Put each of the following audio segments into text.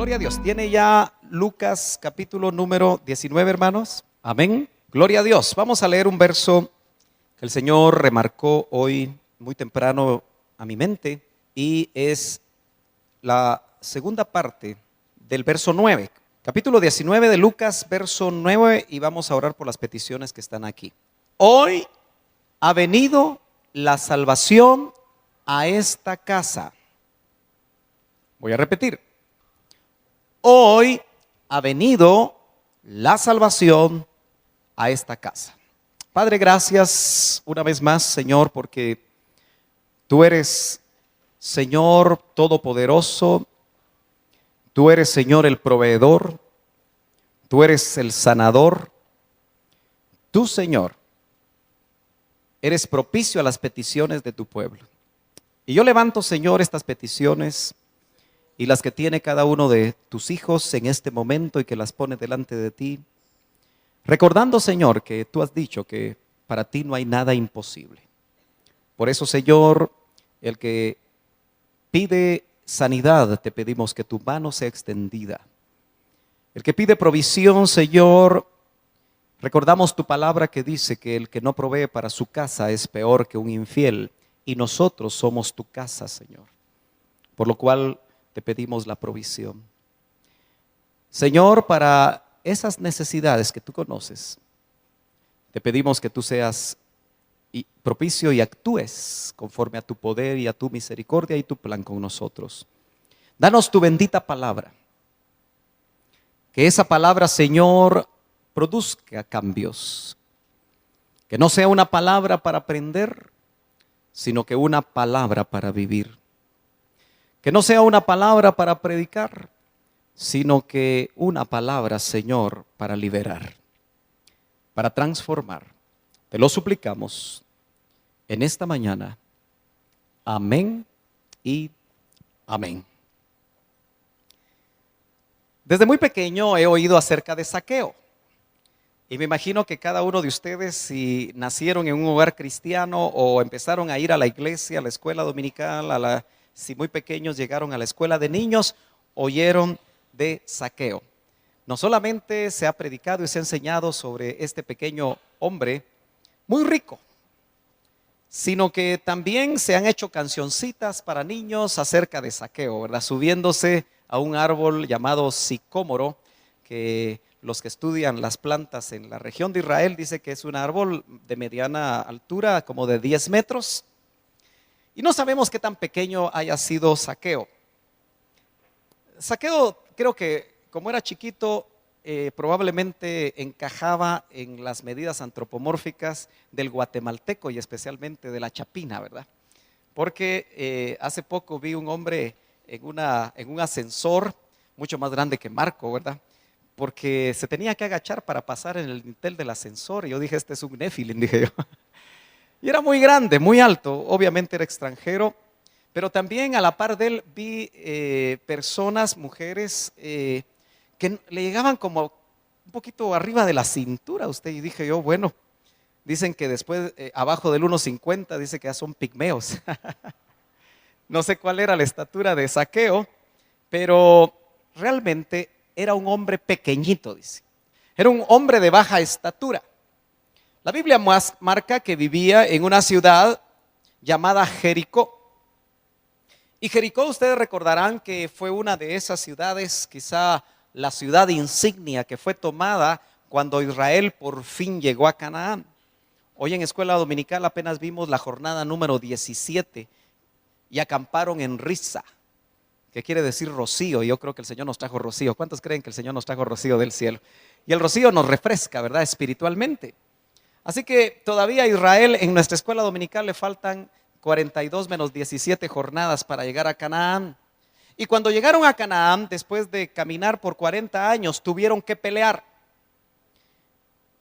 Gloria a Dios. ¿Tiene ya Lucas capítulo número 19, hermanos? Amén. Gloria a Dios. Vamos a leer un verso que el Señor remarcó hoy muy temprano a mi mente y es la segunda parte del verso 9. Capítulo 19 de Lucas, verso 9, y vamos a orar por las peticiones que están aquí. Hoy ha venido la salvación a esta casa. Voy a repetir. Hoy ha venido la salvación a esta casa. Padre, gracias una vez más, Señor, porque tú eres, Señor, todopoderoso. Tú eres, Señor, el proveedor. Tú eres el sanador. Tú, Señor, eres propicio a las peticiones de tu pueblo. Y yo levanto, Señor, estas peticiones y las que tiene cada uno de tus hijos en este momento y que las pone delante de ti, recordando, Señor, que tú has dicho que para ti no hay nada imposible. Por eso, Señor, el que pide sanidad, te pedimos que tu mano sea extendida. El que pide provisión, Señor, recordamos tu palabra que dice que el que no provee para su casa es peor que un infiel, y nosotros somos tu casa, Señor. Por lo cual te pedimos la provisión. Señor, para esas necesidades que tú conoces, te pedimos que tú seas propicio y actúes conforme a tu poder y a tu misericordia y tu plan con nosotros. Danos tu bendita palabra. Que esa palabra, Señor, produzca cambios. Que no sea una palabra para aprender, sino que una palabra para vivir. Que no sea una palabra para predicar, sino que una palabra, Señor, para liberar, para transformar. Te lo suplicamos en esta mañana. Amén y amén. Desde muy pequeño he oído acerca de Zaqueo. Y me imagino que cada uno de ustedes, si nacieron en un hogar cristiano o empezaron a ir a la iglesia, a la escuela dominical, si muy pequeños llegaron a la escuela de niños, oyeron de Zaqueo. No solamente se ha predicado y se ha enseñado sobre este pequeño hombre muy rico, sino que también se han hecho cancioncitas para niños acerca de Zaqueo, ¿verdad? Subiéndose a un árbol llamado sicómoro, que los que estudian las plantas en la región de Israel dice que es un árbol de mediana altura, como de 10 metros. Y no sabemos qué tan pequeño haya sido Zaqueo. Zaqueo, creo que como era chiquito, probablemente encajaba en las medidas antropomórficas del guatemalteco y especialmente de la chapina, ¿verdad? Porque hace poco vi un hombre en un ascensor mucho más grande que Marco, ¿verdad? Porque se tenía que agachar para pasar en el dintel del ascensor. Y yo dije, este es un nefilim, dije yo. Y era muy grande, muy alto, obviamente era extranjero, pero también a la par de él vi personas, mujeres, que le llegaban como un poquito arriba de la cintura a usted. Y dije yo, bueno, dicen que después, abajo del 1.50, dice que ya son pigmeos. No sé cuál era la estatura de Zaqueo, pero realmente era un hombre pequeñito, dice. Era un hombre de baja estatura. La Biblia marca que vivía en una ciudad llamada Jericó. Y Jericó, ustedes recordarán que fue una de esas ciudades, quizá la ciudad insignia que fue tomada cuando Israel por fin llegó a Canaán. Hoy en Escuela Dominical apenas vimos la jornada número 17 y acamparon en Risa, que quiere decir rocío. Yo creo que el Señor nos trajo rocío. ¿Cuántos creen que el Señor nos trajo rocío del cielo? Y el rocío nos refresca, ¿verdad? Espiritualmente. Así que todavía a Israel en nuestra escuela dominical le faltan 42 menos 17 jornadas para llegar a Canaán. Y cuando llegaron a Canaán, después de caminar por 40 años, tuvieron que pelear.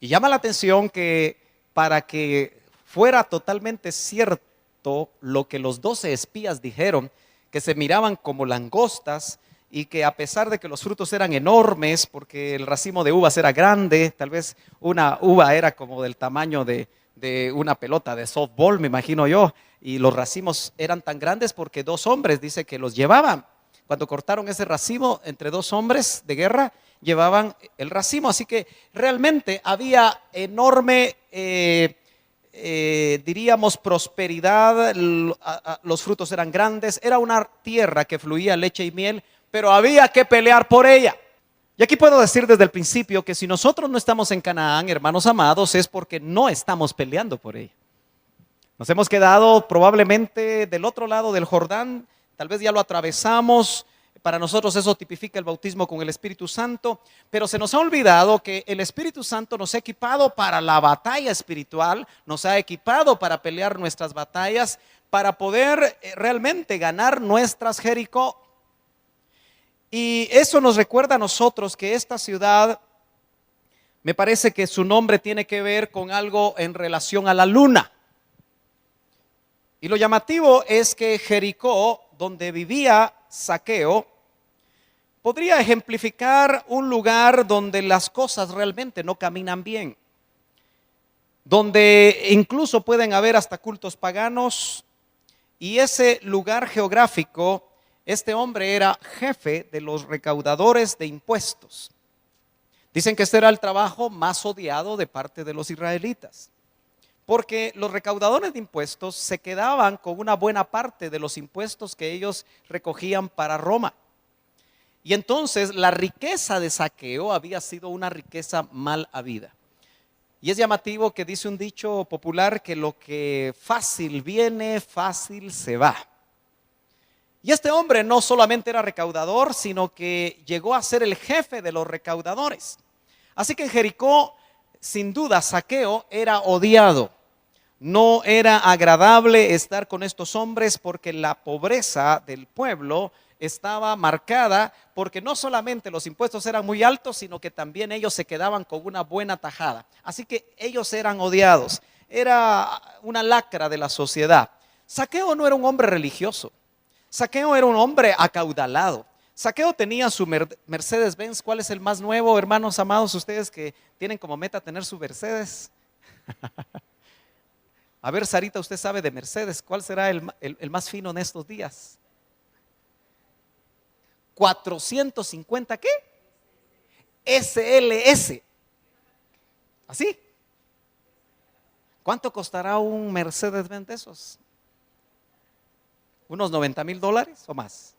Y llama la atención que para que fuera totalmente cierto lo que los 12 espías dijeron, que se miraban como langostas y que a pesar de que los frutos eran enormes, porque el racimo de uvas era grande, tal vez una uva era como del tamaño de una pelota de softball, me imagino yo, y los racimos eran tan grandes porque 2 hombres dice que los llevaban. Cuando cortaron ese racimo entre dos hombres de guerra, llevaban el racimo. Así que realmente había enorme, diríamos, prosperidad. Los frutos eran grandes. Era una tierra que fluía leche y miel, pero había que pelear por ella. Y aquí puedo decir desde el principio que si nosotros no estamos en Canaán, hermanos amados, es porque no estamos peleando por ella. Nos hemos quedado probablemente del otro lado del Jordán, tal vez ya lo atravesamos. Para nosotros eso tipifica el bautismo con el Espíritu Santo, pero se nos ha olvidado que el Espíritu Santo nos ha equipado para la batalla espiritual, nos ha equipado para pelear nuestras batallas, para poder realmente ganar nuestras Jericó. Y eso nos recuerda a nosotros que esta ciudad, me parece que su nombre tiene que ver con algo en relación a la luna. Y lo llamativo es que Jericó, donde vivía Zaqueo, podría ejemplificar un lugar donde las cosas realmente no caminan bien, donde incluso pueden haber hasta cultos paganos. Y ese lugar geográfico, este hombre era jefe de los recaudadores de impuestos. Dicen que este era el trabajo más odiado de parte de los israelitas, porque los recaudadores de impuestos se quedaban con una buena parte de los impuestos que ellos recogían para Roma. Y entonces la riqueza de Zaqueo había sido una riqueza mal habida. Y es llamativo que dice un dicho popular que lo que fácil viene, fácil se va. Y este hombre no solamente era recaudador, sino que llegó a ser el jefe de los recaudadores. Así que en Jericó, sin duda, Zaqueo era odiado. No era agradable estar con estos hombres porque la pobreza del pueblo estaba marcada porque no solamente los impuestos eran muy altos, sino que también ellos se quedaban con una buena tajada. Así que ellos eran odiados. Era una lacra de la sociedad. Zaqueo no era un hombre religioso. Zaqueo era un hombre acaudalado. Zaqueo tenía su Mercedes-Benz. ¿Cuál es el más nuevo, hermanos amados? Ustedes que tienen como meta tener su Mercedes. A ver, Sarita, usted sabe de Mercedes. ¿Cuál será el más fino en estos días? 450, ¿qué? SLS. ¿Así? ¿Cuánto costará un Mercedes-Benz de esos? ¿Unos $90,000 o más?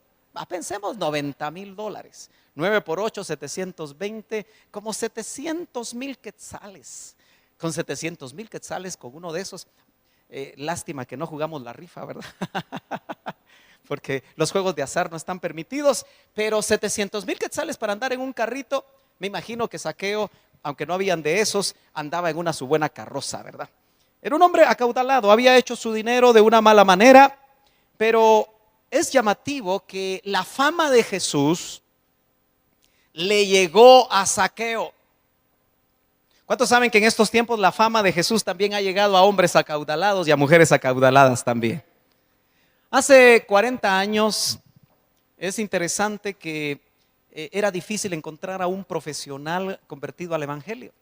Pensemos $90,000. 9 por 8, 720, como 700,000 quetzales. Con 700,000 quetzales, con uno de esos, lástima que no jugamos la rifa, ¿verdad? Porque los juegos de azar no están permitidos, pero 700,000 quetzales para andar en un carrito. Me imagino que Zaqueo, aunque no habían de esos, andaba en su buena carroza, ¿verdad? Era un hombre acaudalado, había hecho su dinero de una mala manera, pero es llamativo que la fama de Jesús le llegó a Zaqueo. ¿Cuántos saben que en estos tiempos la fama de Jesús también ha llegado a hombres acaudalados y a mujeres acaudaladas también? Hace 40 años es interesante que era difícil encontrar a un profesional convertido al evangelio.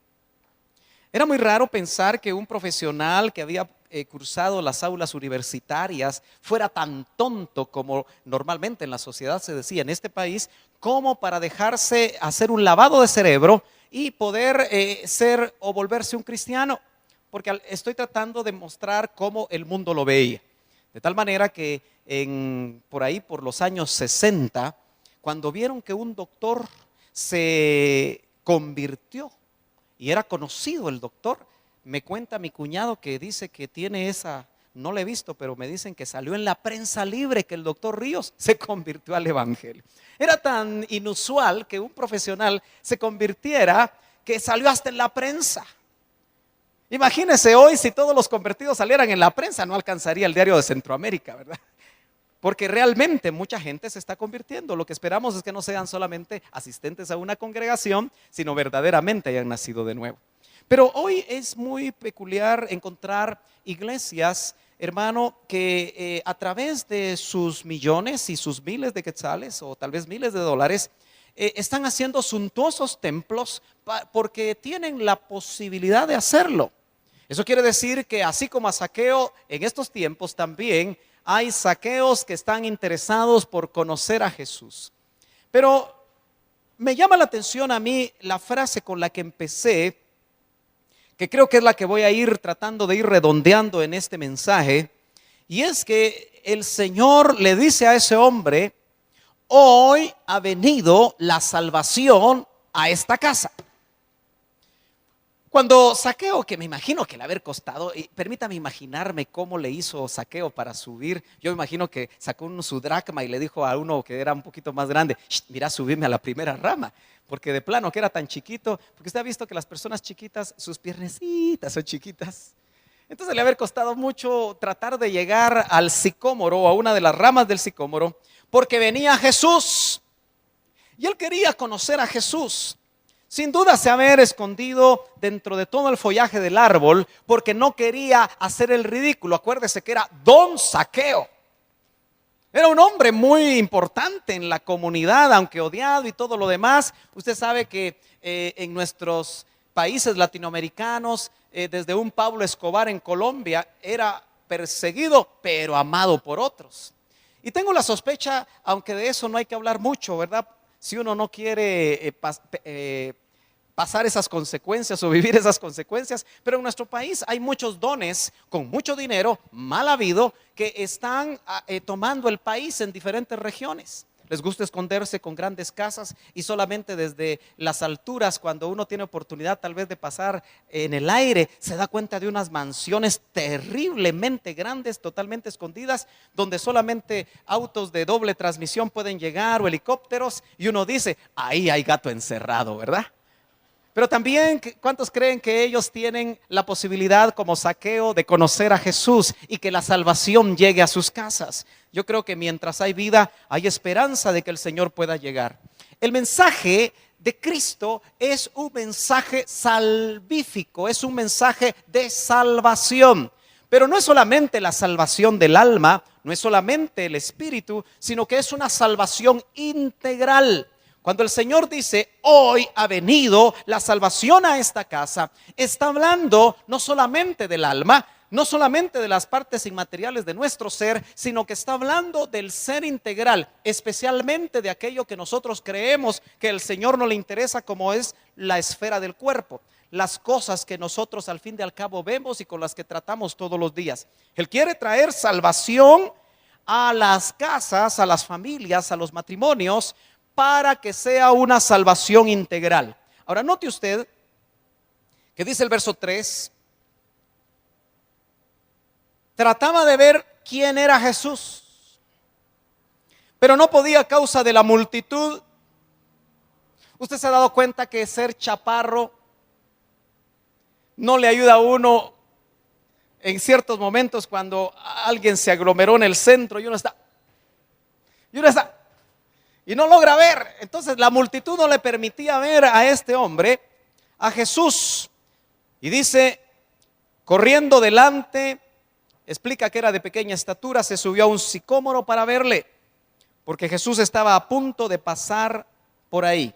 Era muy raro pensar que un profesional que había cursado las aulas universitarias fuera tan tonto como normalmente en la sociedad se decía en este país, como para dejarse hacer un lavado de cerebro y poder ser o volverse un cristiano, porque estoy tratando de mostrar cómo el mundo lo veía. De tal manera que por ahí, por los años 60, cuando vieron que un doctor se convirtió y era conocido el doctor, me cuenta mi cuñado que dice que tiene esa, no la he visto, pero me dicen que salió en la prensa libre que el doctor Ríos se convirtió al evangelio. Era tan inusual que un profesional se convirtiera que salió hasta en la prensa. Imagínense hoy si todos los convertidos salieran en la prensa, no alcanzaría el Diario de Centroamérica, ¿verdad? Porque realmente mucha gente se está convirtiendo. Lo que esperamos es que no sean solamente asistentes a una congregación, sino verdaderamente hayan nacido de nuevo. Pero hoy es muy peculiar encontrar iglesias, hermano, que a través de sus millones y sus miles de quetzales o tal vez miles de dólares, están haciendo suntuosos templos porque tienen la posibilidad de hacerlo. Eso quiere decir que así como a Zaqueo en estos tiempos también hay saqueos que están interesados por conocer a Jesús. Pero me llama la atención a mí la frase con la que empecé, que creo que es la que voy a ir tratando de ir redondeando en este mensaje, y es que el Señor le dice a ese hombre: hoy ha venido la salvación a esta casa. Cuando Zaqueo, que me imagino que le haber costado, y permítame imaginarme cómo le hizo Zaqueo para subir. Yo me imagino que sacó su dracma y le dijo a uno que era un poquito más grande: mira, subirme a la primera rama, porque de plano que era tan chiquito, porque usted ha visto que las personas chiquitas, sus piernecitas son chiquitas. Entonces le haber costado mucho tratar de llegar al sicómoro, o a una de las ramas del sicómoro, porque venía Jesús y él quería conocer a Jesús. Sin duda se haber escondido dentro de todo el follaje del árbol porque no quería hacer el ridículo. Acuérdese que era Don Zaqueo. Era un hombre muy importante en la comunidad, aunque odiado y todo lo demás. Usted sabe que en nuestros países latinoamericanos, desde un Pablo Escobar en Colombia, era perseguido pero amado por otros. Y tengo la sospecha, aunque de eso no hay que hablar mucho, ¿verdad? Si uno no quiere pasar esas consecuencias o vivir esas consecuencias, pero en nuestro país hay muchos dones con mucho dinero mal habido que están tomando el país en diferentes regiones. Les gusta esconderse con grandes casas y solamente desde las alturas, cuando uno tiene oportunidad tal vez de pasar en el aire, se da cuenta de unas mansiones terriblemente grandes, totalmente escondidas, donde solamente autos de doble transmisión pueden llegar o helicópteros, y uno dice: ahí hay gato encerrado, ¿verdad? Pero también, ¿cuántos creen que ellos tienen la posibilidad, como Zaqueo, de conocer a Jesús y que la salvación llegue a sus casas? Yo creo que mientras hay vida, hay esperanza de que el Señor pueda llegar. El mensaje de Cristo es un mensaje salvífico, es un mensaje de salvación. Pero no es solamente la salvación del alma, no es solamente el espíritu, sino que es una salvación integral. Cuando el Señor dice: hoy ha venido la salvación a esta casa, está hablando no solamente del alma, no solamente de las partes inmateriales de nuestro ser, sino que está hablando del ser integral, especialmente de aquello que nosotros creemos que el Señor no le interesa, como es la esfera del cuerpo, las cosas que nosotros al fin y al cabo vemos y con las que tratamos todos los días. Él quiere traer salvación a las casas, a las familias, a los matrimonios, para que sea una salvación integral. Ahora note usted que dice el verso 3: trataba de ver quién era Jesús, pero no podía a causa de la multitud. Usted se ha dado cuenta que ser chaparro no le ayuda a uno en ciertos momentos, cuando alguien se aglomeró en el centro y uno está y no logra ver. Entonces la multitud no le permitía ver a este hombre, a Jesús. Y dice: corriendo delante, explica que era de pequeña estatura, se subió a un sicómoro para verle, porque Jesús estaba a punto de pasar por ahí.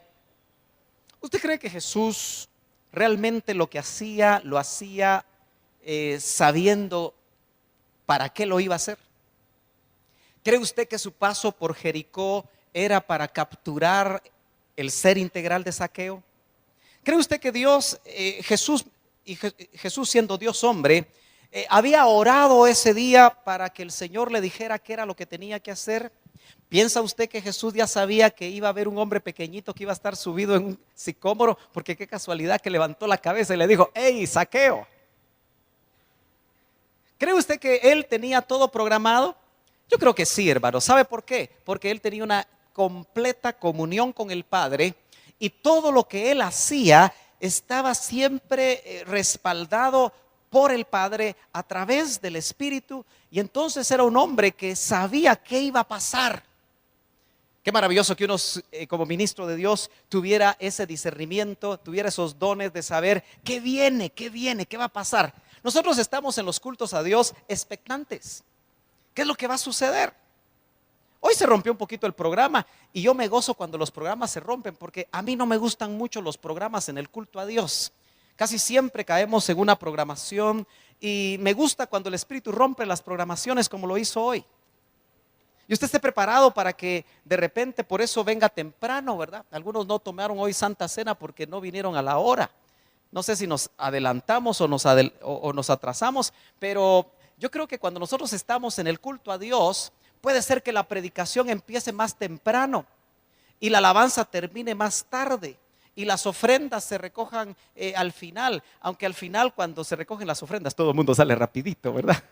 ¿Usted cree que Jesús realmente lo que hacía, lo hacía sabiendo para qué lo iba a hacer? ¿Cree usted que su paso por Jericó era para capturar el ser integral de Zaqueo? ¿Cree usted que Jesús siendo Dios hombre, había orado ese día para que el Señor le dijera qué era lo que tenía que hacer? ¿Piensa usted que Jesús ya sabía que iba a haber un hombre pequeñito que iba a estar subido en un sicómoro? Porque qué casualidad que levantó la cabeza y le dijo: hey, Zaqueo. ¿Cree usted que él tenía todo programado? Yo creo que sí, hermano. ¿Sabe por qué? Porque él tenía una completa comunión con el Padre, y todo lo que él hacía estaba siempre respaldado por el Padre a través del Espíritu, y entonces era un hombre que sabía qué iba a pasar. Qué maravilloso que uno como ministro de Dios tuviera ese discernimiento, tuviera esos dones de saber qué viene, qué va a pasar. Nosotros estamos en los cultos a Dios expectantes. ¿Qué es lo que va a suceder? Hoy se rompió un poquito el programa, y yo me gozo cuando los programas se rompen, porque a mí no me gustan mucho los programas en el culto a Dios. Casi siempre caemos en una programación, y me gusta cuando el Espíritu rompe las programaciones como lo hizo hoy. Y usted esté preparado para que de repente por eso venga temprano, ¿verdad? Algunos no tomaron hoy Santa Cena porque no vinieron a la hora. No sé si nos adelantamos o nos atrasamos, pero yo creo que cuando nosotros estamos en el culto a Dios, puede ser que la predicación empiece más temprano y la alabanza termine más tarde y las ofrendas se recojan al final, aunque al final cuando se recogen las ofrendas todo el mundo sale rapidito, ¿verdad?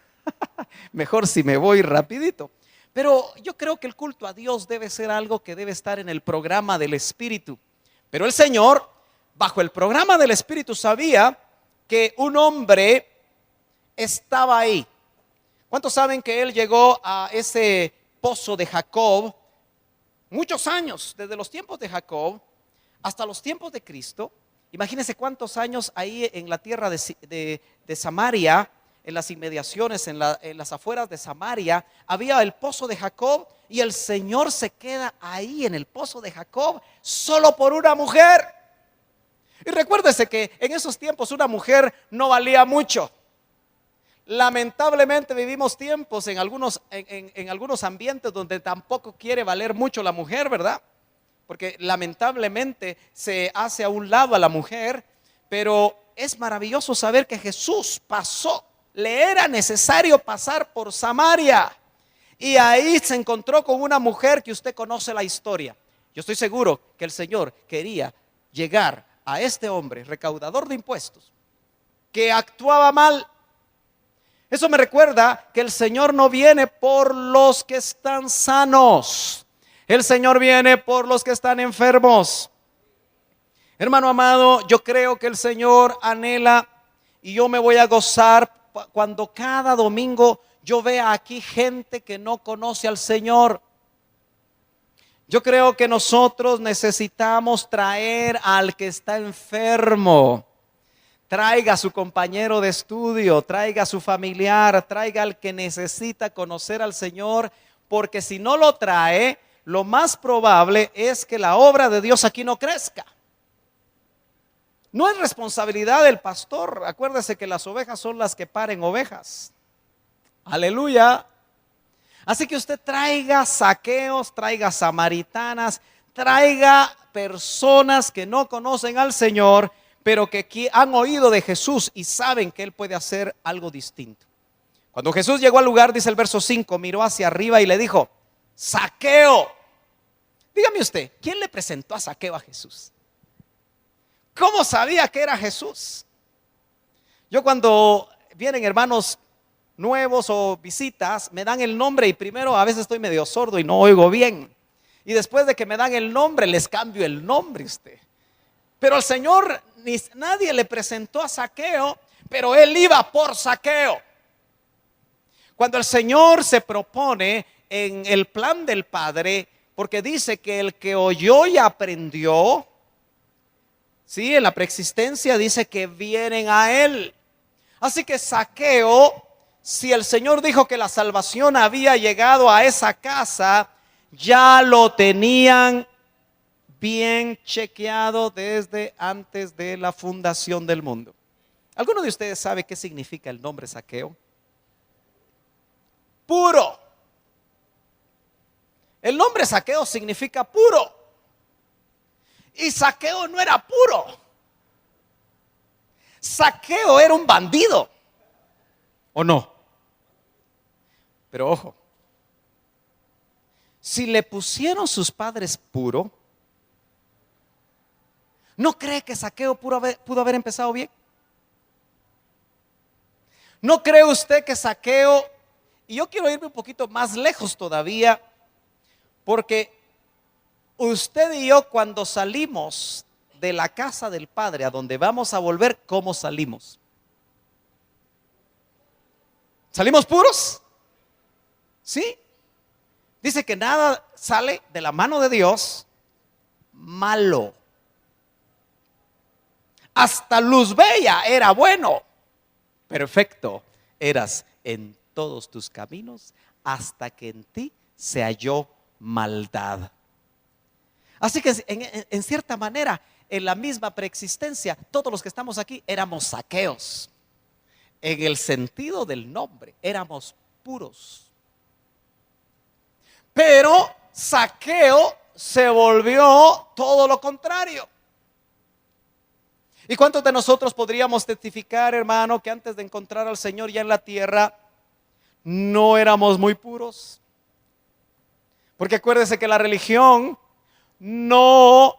Mejor si me voy rapidito. Pero yo creo que el culto a Dios debe ser algo que debe estar en el programa del Espíritu. Pero el Señor, bajo el programa del Espíritu, sabía que un hombre estaba ahí. ¿Cuántos saben que él llegó a ese pozo de Jacob muchos años, desde los tiempos de Jacob hasta los tiempos de Cristo? Imagínense cuántos años ahí en la tierra de Samaria, en las inmediaciones, en las afueras de Samaria, había el pozo de Jacob, y el Señor se queda ahí en el pozo de Jacob solo por una mujer. Y recuérdese que en esos tiempos una mujer no valía mucho. Lamentablemente vivimos tiempos en algunos ambientes donde tampoco quiere valer mucho la mujer, ¿verdad? Porque lamentablemente se hace a un lado a la mujer. Pero es maravilloso saber que Jesús pasó, le era necesario pasar por Samaria, y ahí se encontró con una mujer que usted conoce la historia. Yo estoy seguro que el Señor quería llegar a este hombre recaudador de impuestos que actuaba mal. Eso me recuerda que el Señor no viene por los que están sanos, el Señor viene por los que están enfermos. Hermano amado, yo creo que el Señor anhela, y yo me voy a gozar cuando cada domingo yo vea aquí gente que no conoce al Señor. Yo creo que nosotros necesitamos traer al que está enfermo. Traiga a su compañero de estudio, traiga a su familiar, traiga al que necesita conocer al Señor, porque si no lo trae, lo más probable es que la obra de Dios aquí no crezca. No es responsabilidad del pastor. Acuérdese que las ovejas son las que paren ovejas. Aleluya. Así que usted traiga saqueos, traiga samaritanas, traiga personas que no conocen al Señor, pero que han oído de Jesús y saben que Él puede hacer algo distinto. Cuando Jesús llegó al lugar, dice el verso 5, miró hacia arriba y le dijo: Zaqueo. Dígame usted, ¿quién le presentó a Zaqueo a Jesús? ¿Cómo sabía que era Jesús? Yo cuando vienen hermanos nuevos o visitas, me dan el nombre, y primero a veces estoy medio sordo y no oigo bien, y después de que me dan el nombre les cambio el nombre usted. Pero al Señor nadie le presentó a Zaqueo, pero él iba por Zaqueo. Cuando el Señor se propone en el plan del Padre, porque dice que el que oyó y aprendió, sí, en la preexistencia dice que vienen a Él. Así que Zaqueo, si el Señor dijo que la salvación había llegado a esa casa, ya lo tenían bien chequeado desde antes de la fundación del mundo. ¿Alguno de ustedes sabe qué significa el nombre Zaqueo? Puro. El nombre Zaqueo significa puro. Y Zaqueo no era puro. Zaqueo era un bandido, ¿o no? Pero ojo, si le pusieron sus padres puro, ¿no cree que Zaqueo pudo haber empezado bien? ¿No cree usted que Zaqueo, y yo quiero irme un poquito más lejos todavía, porque usted y yo cuando salimos de la casa del Padre a donde vamos a volver, ¿cómo salimos? ¿Salimos puros? ¿Sí? Dice que nada sale de la mano de Dios malo. Hasta luz bella era bueno. Perfecto eras en todos tus caminos, hasta que en ti se halló maldad. Así que en cierta manera, en la misma preexistencia, todos los que estamos aquí éramos Zaqueos. En el sentido del nombre, éramos puros. Pero Zaqueo se volvió todo lo contrario. ¿Y cuántos de nosotros podríamos testificar, hermano, que antes de encontrar al Señor ya en la tierra no éramos muy puros? Porque acuérdese que la religión no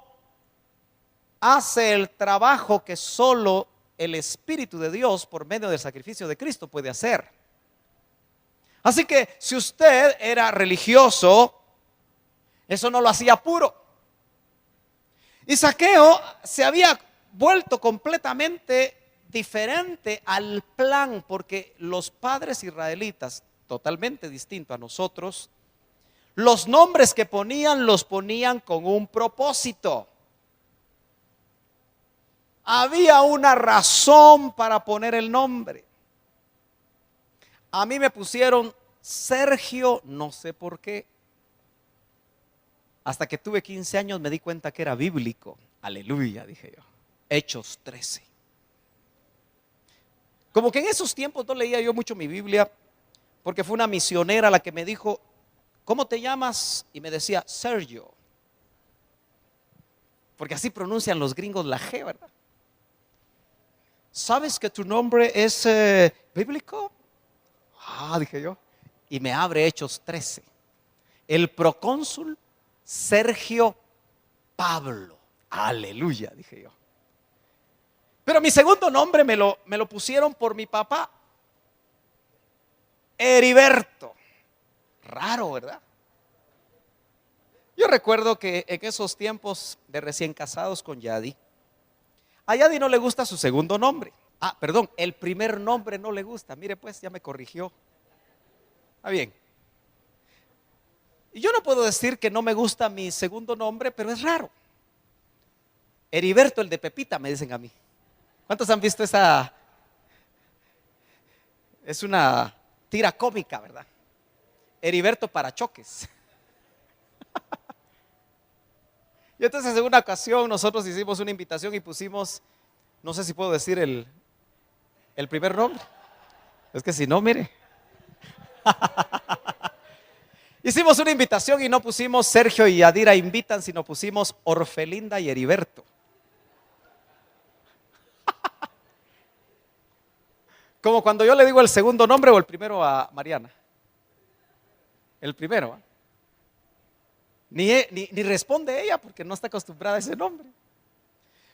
hace el trabajo que solo el Espíritu de Dios por medio del sacrificio de Cristo puede hacer. Así que si usted era religioso, eso no lo hacía puro. Y Zaqueo se había vuelto completamente diferente al plan, porque los padres israelitas, totalmente distinto a nosotros, los nombres que ponían los ponían con un propósito. Había una razón para poner el nombre. A mí me pusieron Sergio, no sé por qué. Hasta que tuve 15 años me di cuenta que era bíblico. Aleluya, dije yo. Hechos 13. Como que en esos tiempos no leía yo mucho mi Biblia, porque fue una misionera la que me dijo, ¿cómo te llamas? Y me decía, Sergio. Porque así pronuncian los gringos la G, ¿verdad? ¿Sabes que tu nombre es bíblico? Ah, dije yo. Y me abre Hechos 13. El procónsul Sergio Pablo. Aleluya, dije yo. Pero mi segundo nombre me lo pusieron por mi papá, Heriberto. Raro, ¿verdad? Yo recuerdo que en esos tiempos de recién casados con Yadi, a Yadi no le gusta su segundo nombre. Ah, perdón, el primer nombre no le gusta. Mire pues, ya me corrigió. Está bien. Y yo no puedo decir que no me gusta mi segundo nombre, pero es raro. Heriberto, el de Pepita, me dicen a mí. ¿Cuántos han visto esa? Es una tira cómica, ¿verdad? Heriberto Parachoques. Y entonces en una ocasión nosotros hicimos una invitación y pusimos, no sé si puedo decir el primer nombre. Es que si no, mire. Hicimos una invitación y no pusimos Sergio y Yadira invitan, sino pusimos Orfelinda y Heriberto. Como cuando yo le digo el segundo nombre o el primero a Mariana. El primero. Ni responde ella porque no está acostumbrada a ese nombre.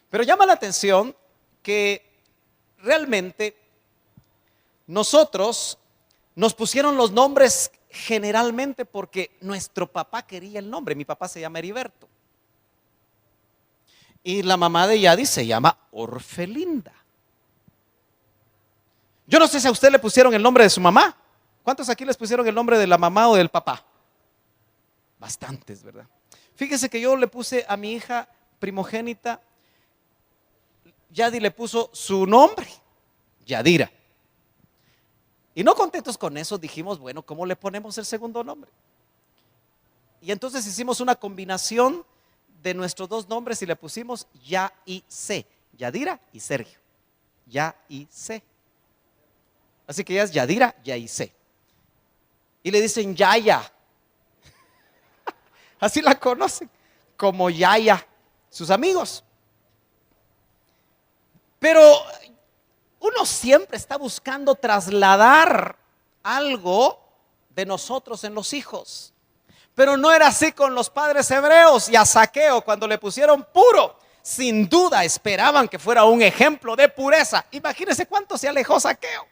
Pero llama la atención que realmente nosotros nos pusieron los nombres generalmente porque nuestro papá quería el nombre. Mi papá se llama Heriberto. Y la mamá de Yadi se llama Orfelinda. Yo no sé si a usted le pusieron el nombre de su mamá. ¿Cuántos aquí les pusieron el nombre de la mamá o del papá? Bastantes, ¿verdad? Fíjese que yo le puse a mi hija primogénita, Yadi le puso su nombre, Yadira. Y no contentos con eso, dijimos, bueno, ¿cómo le ponemos el segundo nombre? Y entonces hicimos una combinación de nuestros dos nombres y le pusimos Ya y C, Yadira y Sergio. Ya y C. Así que ella es Yadira, Ya y C. Y le dicen Yaya. Así la conocen, como Yaya, sus amigos. Pero uno siempre está buscando trasladar algo de nosotros en los hijos. Pero no era así con los padres hebreos. Y a Zaqueo, cuando le pusieron puro, sin duda esperaban que fuera un ejemplo de pureza. Imagínense cuánto se alejó Zaqueo.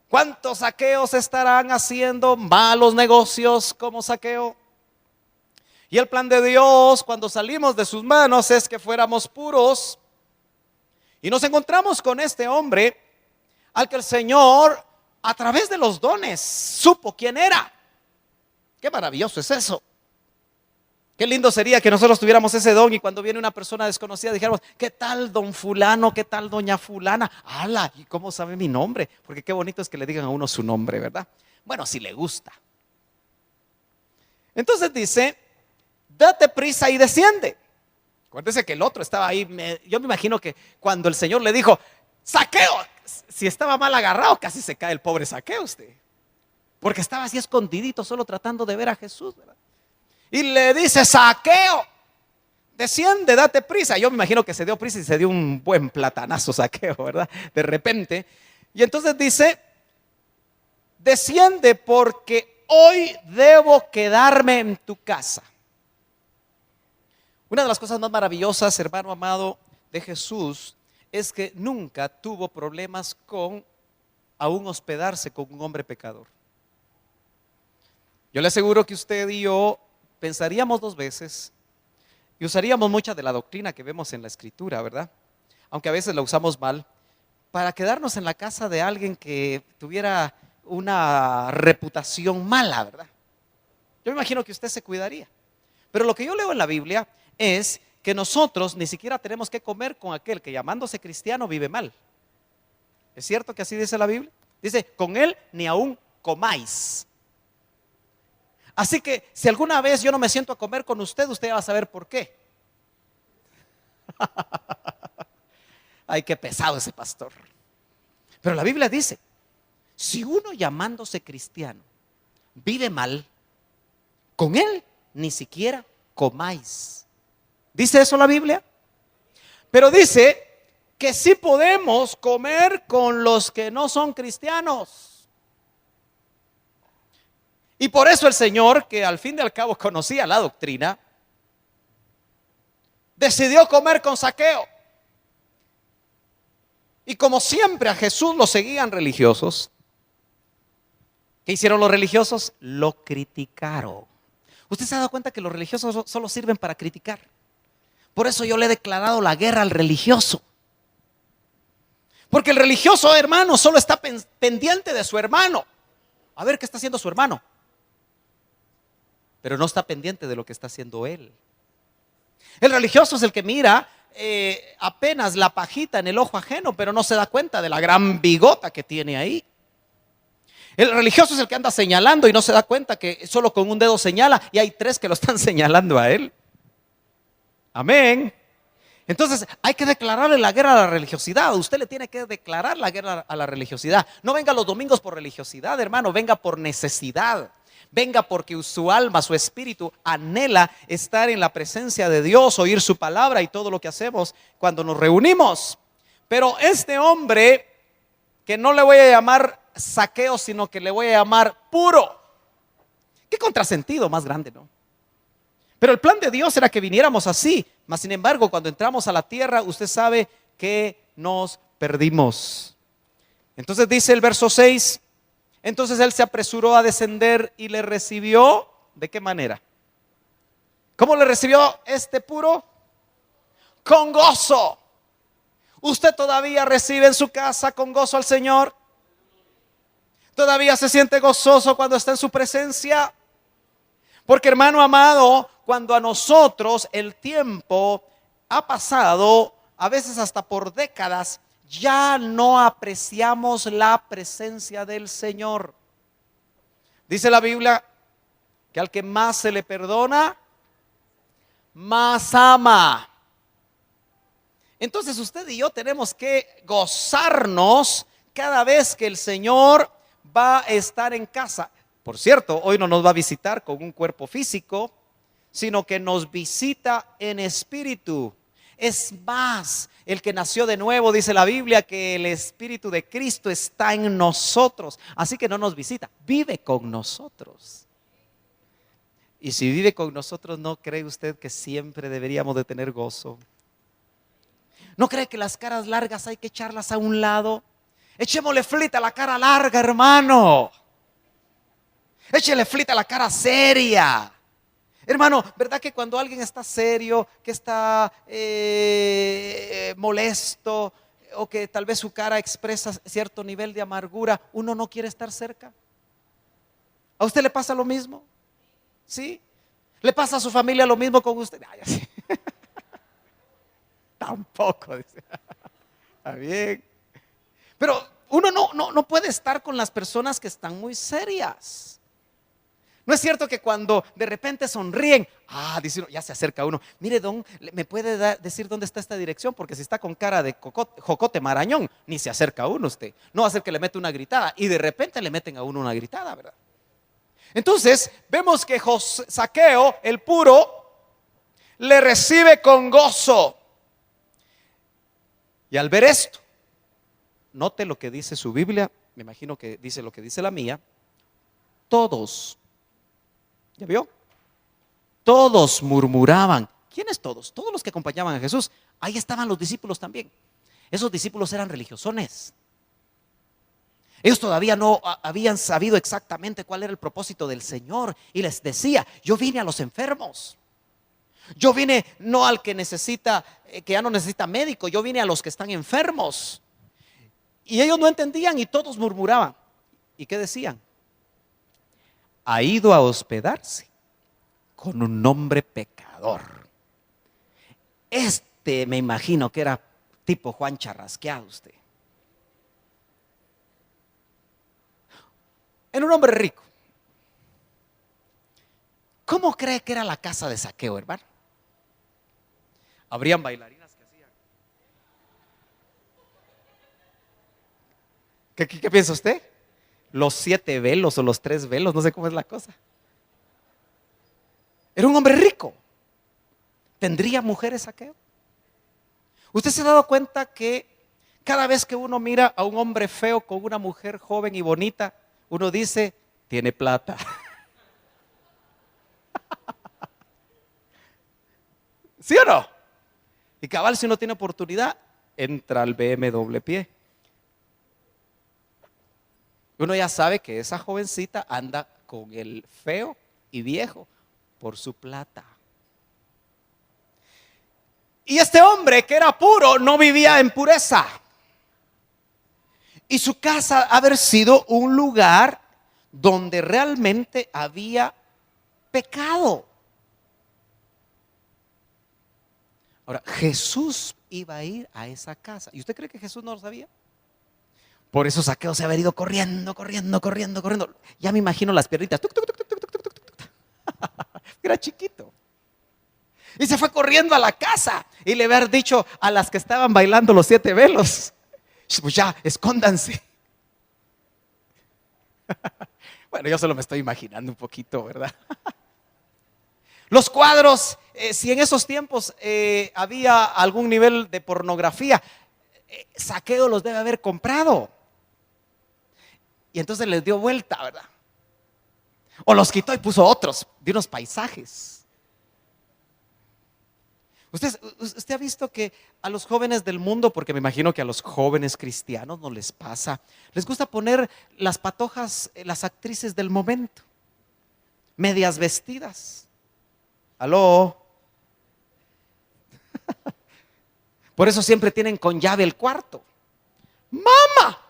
¿Cuántos Zaqueos estarán haciendo malos negocios como Zaqueo? Y el plan de Dios cuando salimos de sus manos es que fuéramos puros. Y nos encontramos con este hombre al que el Señor a través de los dones supo quién era. Qué maravilloso es eso. Qué lindo sería que nosotros tuviéramos ese don y cuando viene una persona desconocida dijéramos, ¿qué tal don fulano? ¿Qué tal doña fulana? ¡Hala! ¿Y cómo sabe mi nombre? Porque qué bonito es que le digan a uno su nombre, ¿verdad? Bueno, si le gusta. Entonces dice, date prisa y desciende. Acuérdese que el otro estaba ahí. Yo me imagino que cuando el Señor le dijo, Zaqueo, si estaba mal agarrado, casi se cae el pobre Zaqueo usted. porque estaba así escondidito, solo tratando de ver a Jesús, ¿verdad? Y le dice: Zaqueo, desciende, date prisa. Yo me imagino que se dio prisa y se dio un buen platanazo Zaqueo, ¿verdad? De repente. Y entonces dice: desciende porque hoy debo quedarme en tu casa. Una de las cosas más maravillosas, hermano amado, de Jesús es que nunca tuvo problemas con aún hospedarse con un hombre pecador. Yo le aseguro que usted y yo pensaríamos dos veces y usaríamos mucha de la doctrina que vemos en la Escritura, ¿verdad? Aunque a veces la usamos mal, para quedarnos en la casa de alguien que tuviera una reputación mala, ¿verdad? Yo me imagino que usted se cuidaría. Pero lo que yo leo en la Biblia es que nosotros ni siquiera tenemos que comer con aquel que, llamándose cristiano, vive mal. ¿Es cierto que así dice la Biblia? Dice: con él ni aún comáis. Así que si alguna vez yo no me siento a comer con usted, usted va a saber por qué. Ay, qué pesado ese pastor. Pero la Biblia dice: si uno, llamándose cristiano, vive mal, con él ni siquiera comáis. ¿Dice eso la Biblia? Pero dice que sí podemos comer con los que no son cristianos. Y por eso el Señor, que al fin y al cabo conocía la doctrina, decidió comer con Zaqueo. Y como siempre a Jesús lo seguían religiosos, ¿qué hicieron los religiosos? Lo criticaron. ¿Usted se ha dado cuenta que los religiosos solo sirven para criticar? Por eso yo le he declarado la guerra al religioso. Porque el religioso, hermano, solo está pendiente de su hermano. A ver qué está haciendo su hermano. Pero no está pendiente de lo que está haciendo él. El religioso es el que mira apenas la pajita en el ojo ajeno, pero no se da cuenta de la gran bigota que tiene ahí. El religioso es el que anda señalando y no se da cuenta que solo con un dedo señala y hay tres que lo están señalando a él. Amén. Entonces hay que declararle la guerra a la religiosidad. Usted le tiene que declarar la guerra a la religiosidad. No venga los domingos por religiosidad, hermano, venga por necesidad. Venga porque su alma, su espíritu anhela estar en la presencia de Dios, oír su palabra y todo lo que hacemos cuando nos reunimos. Pero este hombre, que no le voy a llamar Zaqueo, sino que le voy a llamar puro. Qué contrasentido más grande, ¿no? Pero el plan de Dios era que viniéramos así. Mas sin embargo, cuando entramos a la tierra, usted sabe que nos perdimos. Entonces dice el verso 6: entonces él se apresuró a descender y le recibió. ¿De qué manera? ¿Cómo le recibió este puro? Con gozo. ¿Usted todavía recibe en su casa con gozo al Señor? ¿Todavía se siente gozoso cuando está en su presencia? Porque, hermano amado, cuando a nosotros el tiempo ha pasado, a veces hasta por décadas, ya no apreciamos la presencia del Señor. Dice la Biblia que al que más se le perdona, más ama. Entonces usted y yo tenemos que gozarnos cada vez que el Señor va a estar en casa. Por cierto, hoy no nos va a visitar con un cuerpo físico, sino que nos visita en espíritu. Es más, el que nació de nuevo, dice la Biblia, que el Espíritu de Cristo está en nosotros. Así que no nos visita, vive con nosotros. Y si vive con nosotros, ¿no cree usted que siempre deberíamos de tener gozo? ¿No cree que las caras largas hay que echarlas a un lado? Echémosle flita a la cara larga, hermano. Échele flita a la cara seria. Hermano, ¿verdad que cuando alguien está serio, que está molesto, o que tal vez su cara expresa cierto nivel de amargura, uno no quiere estar cerca? ¿A usted le pasa lo mismo? ¿Sí? ¿Le pasa a su familia lo mismo con usted? Ay, así. Tampoco, dice. Está bien. Pero uno no puede estar con las personas que están muy serias. ¿No es cierto que cuando de repente sonríen, dice uno, ya se acerca uno, mire don, ¿me puede decir dónde está esta dirección? Porque si está con cara de jocote marañón, ni se acerca a uno usted. No va a ser que le mete una gritada y de repente le meten a uno una gritada, ¿verdad? Entonces vemos que Zaqueo, el puro, le recibe con gozo. Y al ver esto, note lo que dice su Biblia, me imagino que dice lo que dice la mía. Todos, ¿ya vio? Todos murmuraban. ¿Quiénes todos? Todos los que acompañaban a Jesús. Ahí estaban los discípulos también. Esos discípulos eran religiosones. Ellos todavía no habían sabido exactamente cuál era el propósito del Señor. Y les decía: yo vine a los enfermos. Yo vine no al que necesita, que ya no necesita médico. Yo vine a los que están enfermos. Y ellos no entendían y todos murmuraban. ¿Y qué decían? Ha ido a hospedarse con un hombre pecador. Me imagino que era tipo Juan Charrasqueado usted. Era un hombre rico. ¿Cómo cree que era la casa de Zaqueo, hermano? Habrían bailarinas que hacían. ¿Qué piensa usted? Los 7 velos o los 3 velos, no sé cómo es la cosa. Era un hombre rico. ¿Tendría mujeres Zaqueo? ¿Usted se ha dado cuenta que cada vez que uno mira a un hombre feo con una mujer joven y bonita, uno dice: tiene plata? ¿Sí o no? Y cabal, si uno tiene oportunidad, entra al BM doble pie. Uno ya sabe que esa jovencita anda con el feo y viejo por su plata. Y este hombre que era puro no vivía en pureza. Y su casa haber sido un lugar donde realmente había pecado. Ahora, Jesús iba a ir a esa casa. ¿Y usted cree que Jesús no lo sabía? Por eso Zaqueo se había ido corriendo. Ya me imagino las piernitas. Era chiquito. Y se fue corriendo a la casa y le había dicho a las que estaban bailando los 7 velos: pues ya, escóndanse. Bueno, yo solo me estoy imaginando un poquito, ¿verdad? Los cuadros, si en esos tiempos había algún nivel de pornografía, Zaqueo los debe haber comprado. Y entonces les dio vuelta, ¿verdad? O los quitó y puso otros de unos paisajes. Usted ha visto que a los jóvenes del mundo, porque me imagino que a los jóvenes cristianos no les pasa, les gusta poner las patojas, las actrices del momento, medias vestidas. ¿Aló? Por eso siempre tienen con llave el cuarto. ¡Mamá!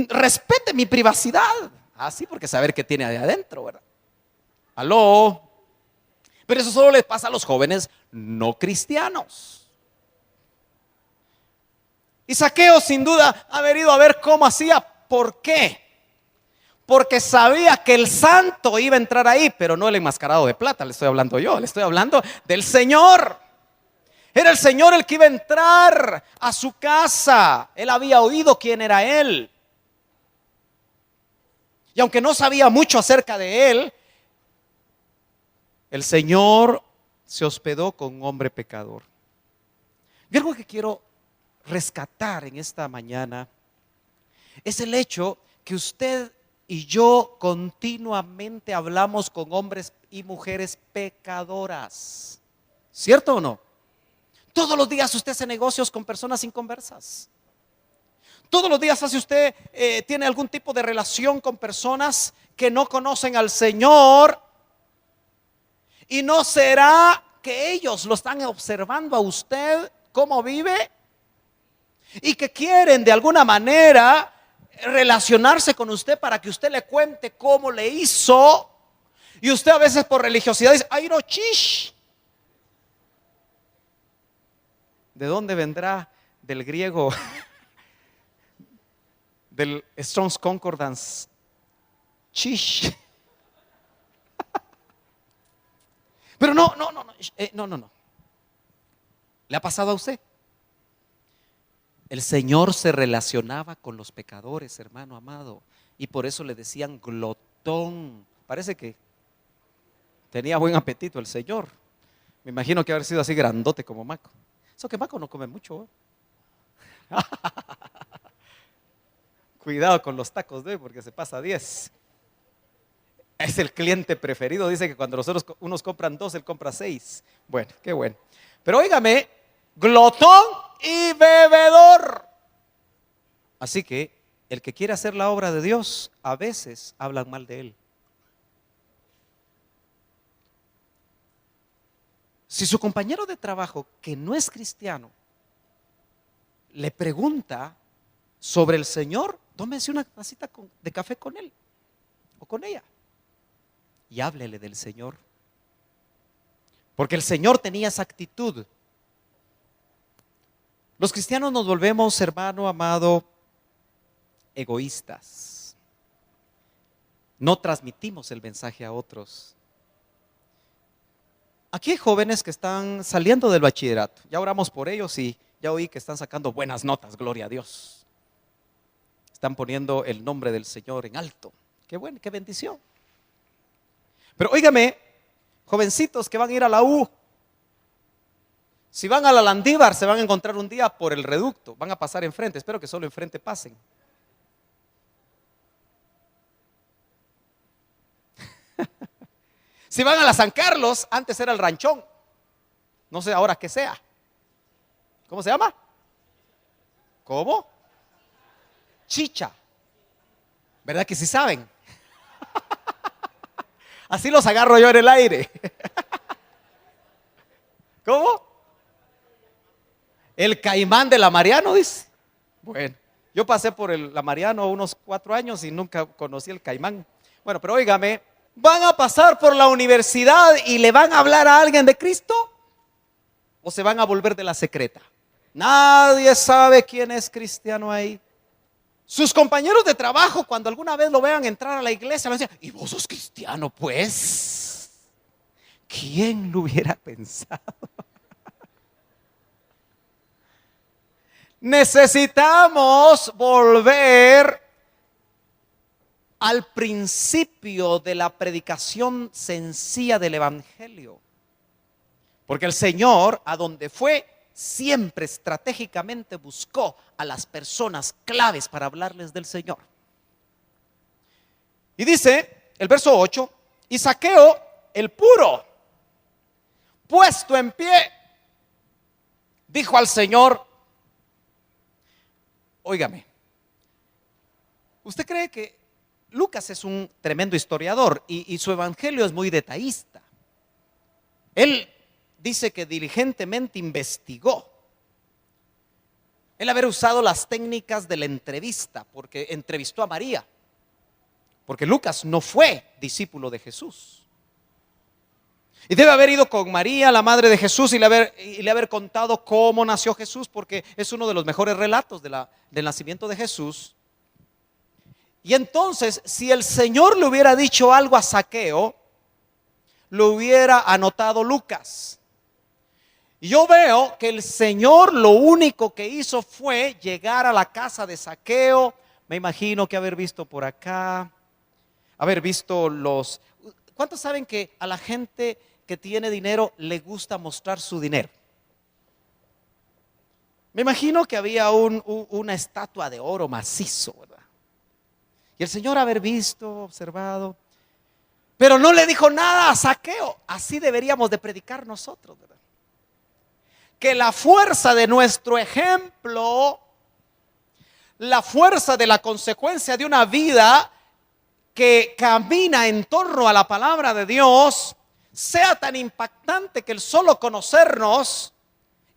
Respete mi privacidad. Así, porque saber qué tiene ahí adentro, ¿verdad? ¿Aló? Pero eso solo les pasa a los jóvenes no cristianos. Y Zaqueo sin duda ha venido a ver cómo hacía. ¿Por qué? Porque sabía que el santo iba a entrar ahí, pero no el enmascarado de plata, le estoy hablando yo, le estoy hablando del Señor. Era el Señor el que iba a entrar a su casa. Él había oído quién era Él. Y aunque no sabía mucho acerca de Él, el Señor se hospedó con un hombre pecador. Y algo que quiero rescatar en esta mañana es el hecho que usted y yo continuamente hablamos con hombres y mujeres pecadoras. ¿Cierto o no? Todos los días usted hace negocios con personas inconversas. Todos los días usted tiene algún tipo de relación con personas que no conocen al Señor. ¿Y no será que ellos lo están observando a usted cómo vive? Y que quieren de alguna manera relacionarse con usted para que usted le cuente cómo le hizo. Y usted a veces por religiosidad dice: ay, no, chish. ¿De dónde vendrá? Del griego, del Strong's Concordance, chish. Pero no. ¿Le ha pasado a usted? El Señor se relacionaba con los pecadores, hermano amado, y por eso le decían glotón. Parece que tenía buen apetito el Señor. Me imagino que haber sido así grandote como Maco. Eso que Maco no come mucho, ¿eh? Cuidado con los tacos de hoy porque se pasa a 10. Es el cliente preferido. Dice que cuando nosotros unos compran 2, él compra 6. Bueno, qué bueno. Pero óigame, glotón y bebedor. Así que el que quiere hacer la obra de Dios, a veces hablan mal de él. Si su compañero de trabajo, que no es cristiano, le pregunta sobre el Señor, tómese una tacita de café con él o con ella y háblele del Señor. Porque el Señor tenía esa actitud. Los cristianos nos volvemos, hermano amado, egoístas. No transmitimos el mensaje a otros. Aquí hay jóvenes que están saliendo del bachillerato. Ya oramos por ellos y ya oí que están sacando buenas notas, gloria a Dios. Están poniendo el nombre del Señor en alto. Qué bueno, qué bendición. Pero óigame, jovencitos que van a ir a la U, si van a la Landívar se van a encontrar un día por el reducto, van a pasar enfrente, espero que solo enfrente pasen. Si van a la San Carlos, antes era el Ranchón, no sé ahora qué sea. ¿Cómo se llama? ¿Cómo? Chicha. ¿Verdad que sí saben? Así los agarro yo en el aire. ¿Cómo? El Caimán de la Mariano, dice. Bueno, yo pasé por la Mariano unos 4 años y nunca conocí el Caimán. Bueno, pero óigame, ¿van a pasar por la universidad y le van a hablar a alguien de Cristo? ¿O se van a volver de la secreta? Nadie sabe quién es cristiano ahí. Sus compañeros de trabajo, cuando alguna vez lo vean entrar a la iglesia, le dicen: ¿y vos sos cristiano, pues? ¿Quién lo hubiera pensado? Necesitamos volver al principio de la predicación sencilla del evangelio. Porque el Señor, a donde fue, siempre estratégicamente buscó a las personas claves para hablarles del Señor. Y dice el verso 8: y Zaqueo, el puro, puesto en pie, dijo al Señor. Óigame, ¿usted cree que Lucas es un tremendo historiador y su evangelio es muy detallista? Él dice que diligentemente investigó. Él haber usado las técnicas de la entrevista, porque entrevistó a María, porque Lucas no fue discípulo de Jesús. Y debe haber ido con María, la madre de Jesús, y le haber contado cómo nació Jesús, porque es uno de los mejores relatos del nacimiento de Jesús. Y entonces, si el Señor le hubiera dicho algo a Zaqueo, lo hubiera anotado Lucas. Y yo veo que el Señor lo único que hizo fue llegar a la casa de Zaqueo. Me imagino que haber visto por acá, haber visto los... ¿Cuántos saben que a la gente que tiene dinero le gusta mostrar su dinero? Me imagino que había una estatua de oro macizo, ¿verdad? Y el Señor haber visto, observado, pero no le dijo nada a Zaqueo. Así deberíamos de predicar nosotros, ¿verdad? Que la fuerza de nuestro ejemplo, la fuerza de la consecuencia de una vida que camina en torno a la palabra de Dios, sea tan impactante que el solo conocernos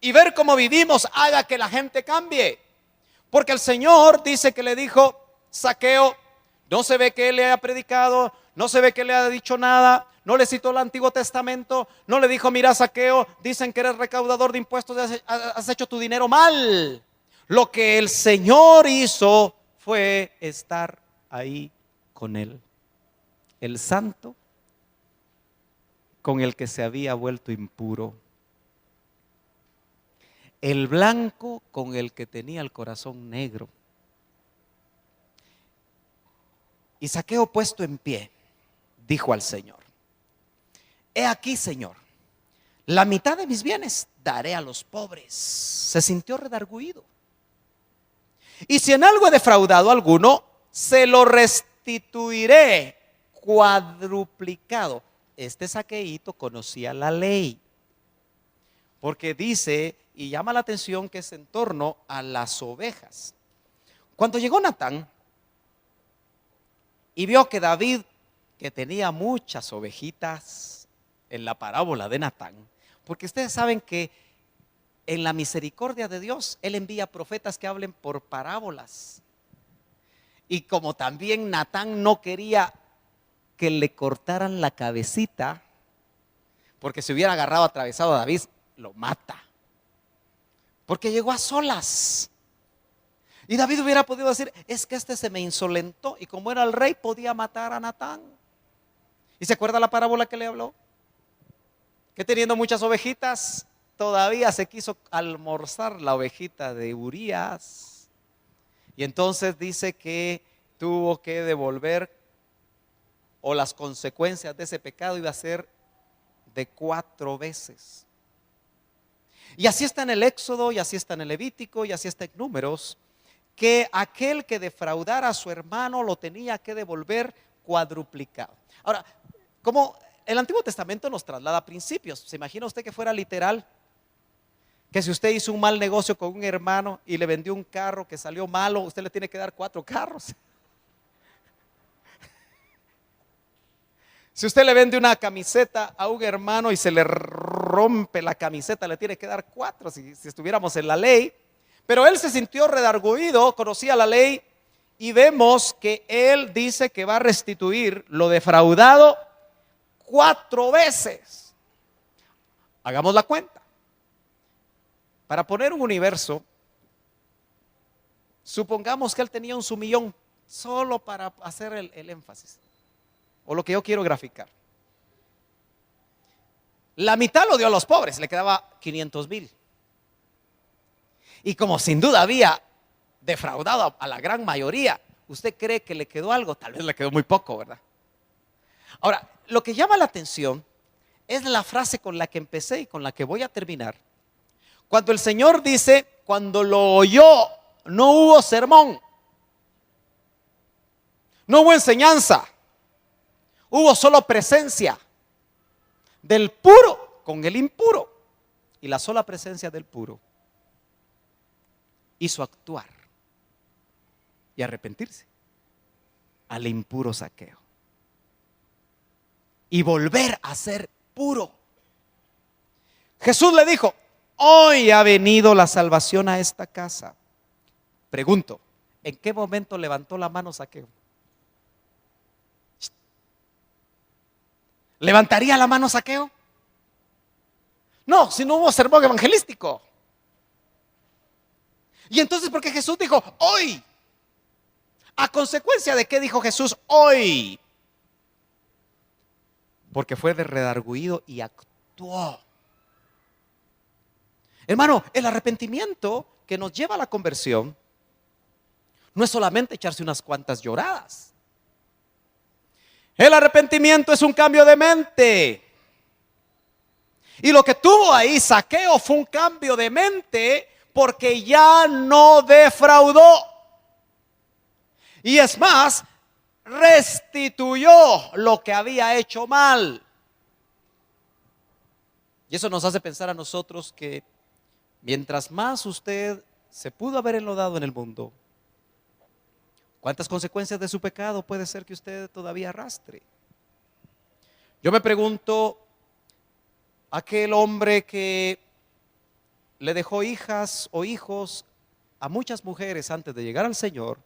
y ver cómo vivimos haga que la gente cambie. Porque el Señor dice que le dijo: Zaqueo, no se ve que él le haya predicado, no se ve que le haya dicho nada, no le citó el Antiguo Testamento, no le dijo: mira, Zaqueo, dicen que eres recaudador de impuestos, has hecho tu dinero mal. Lo que el Señor hizo fue estar ahí con él, el santo con el que se había vuelto impuro, el blanco con el que tenía el corazón negro. Y Zaqueo, puesto en pie, dijo al Señor: he aquí, Señor, la mitad de mis bienes daré a los pobres. Se sintió redargüido. Y si en algo he defraudado a alguno, se lo restituiré cuadruplicado. Este Zaqueíto conocía la ley, porque dice y llama la atención que es en torno a las ovejas. Cuando llegó Natán y vio que David, que tenía muchas ovejitas, en la parábola de Natán, porque ustedes saben que en la misericordia de Dios Él envía profetas que hablen por parábolas. Y como también Natán no quería que le cortaran la cabecita, porque si hubiera agarrado atravesado a David, lo mata. Porque llegó a solas. Y David hubiera podido decir: es que este se me insolentó, y como era el rey podía matar a Natán. ¿Y se acuerda la parábola que le habló? Que teniendo muchas ovejitas, todavía se quiso almorzar la ovejita de Urías. Y entonces dice que tuvo que devolver, o las consecuencias de ese pecado iba a ser de 4 veces. Y así está en el Éxodo, y así está en el Levítico, y así está en Números, que aquel que defraudara a su hermano lo tenía que devolver cuadruplicado. Ahora, como el Antiguo Testamento nos traslada principios, ¿se imagina usted que fuera literal? Que si usted hizo un mal negocio con un hermano y le vendió un carro que salió malo, usted le tiene que dar 4 carros. Si usted le vende una camiseta a un hermano y se le rompe la camiseta, le tiene que dar 4 si estuviéramos en la ley. Pero él se sintió redargüido, conocía la ley, y vemos que él dice que va a restituir lo defraudado 4 veces. Hagamos la cuenta. Para poner un universo, supongamos que él tenía un sumillón, solo para hacer el énfasis, o lo que yo quiero graficar. La mitad lo dio a los pobres, le quedaba 500,000. Y como sin duda había defraudado a la gran mayoría, ¿usted cree que le quedó algo? Tal vez le quedó muy poco, ¿verdad? Ahora, lo que llama la atención es la frase con la que empecé y con la que voy a terminar. Cuando el Señor dice: cuando lo oyó, no hubo sermón, no hubo enseñanza, hubo solo presencia del puro con el impuro. Y la sola presencia del puro hizo actuar y arrepentirse al impuro Zaqueo y volver a ser puro. Jesús le dijo: hoy ha venido la salvación a esta casa. Pregunto, ¿en qué momento levantó la mano Zaqueo? ¿Levantaría la mano Zaqueo? No, si no hubo sermón evangelístico. Y entonces, ¿por qué Jesús dijo hoy? ¿A consecuencia de qué dijo Jesús hoy? Porque fue de redargüido y actuó. Hermano, el arrepentimiento que nos lleva a la conversión no es solamente echarse unas cuantas lloradas. El arrepentimiento es un cambio de mente. Y lo que tuvo ahí Zaqueo fue un cambio de mente, porque ya no defraudó. Y es más, restituyó lo que había hecho mal. Y eso nos hace pensar a nosotros que mientras más usted se pudo haber enlodado en el mundo, ¿cuántas consecuencias de su pecado puede ser que usted todavía arrastre? Yo me pregunto, aquel hombre que le dejó hijas o hijos a muchas mujeres antes de llegar al Señor,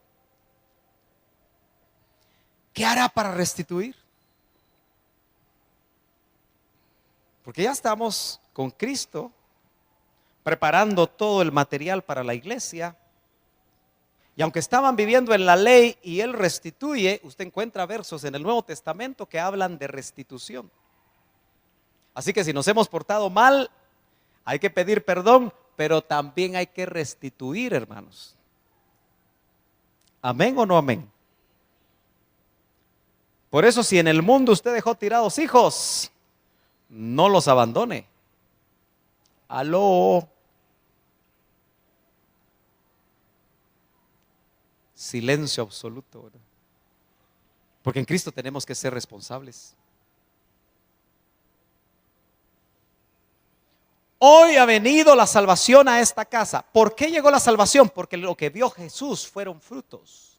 ¿qué hará para restituir? Porque ya estamos con Cristo preparando todo el material para la iglesia. Y aunque estaban viviendo en la ley y Él restituye, usted encuentra versos en el Nuevo Testamento que hablan de restitución. Así que si nos hemos portado mal, hay que pedir perdón, pero también hay que restituir, hermanos. ¿Amén o no amén? Por eso, si en el mundo usted dejó tirados hijos, no los abandone. Aló. Silencio absoluto, ¿verdad? Porque en Cristo tenemos que ser responsables. Hoy ha venido la salvación a esta casa. ¿Por qué llegó la salvación? Porque lo que vio Jesús fueron frutos.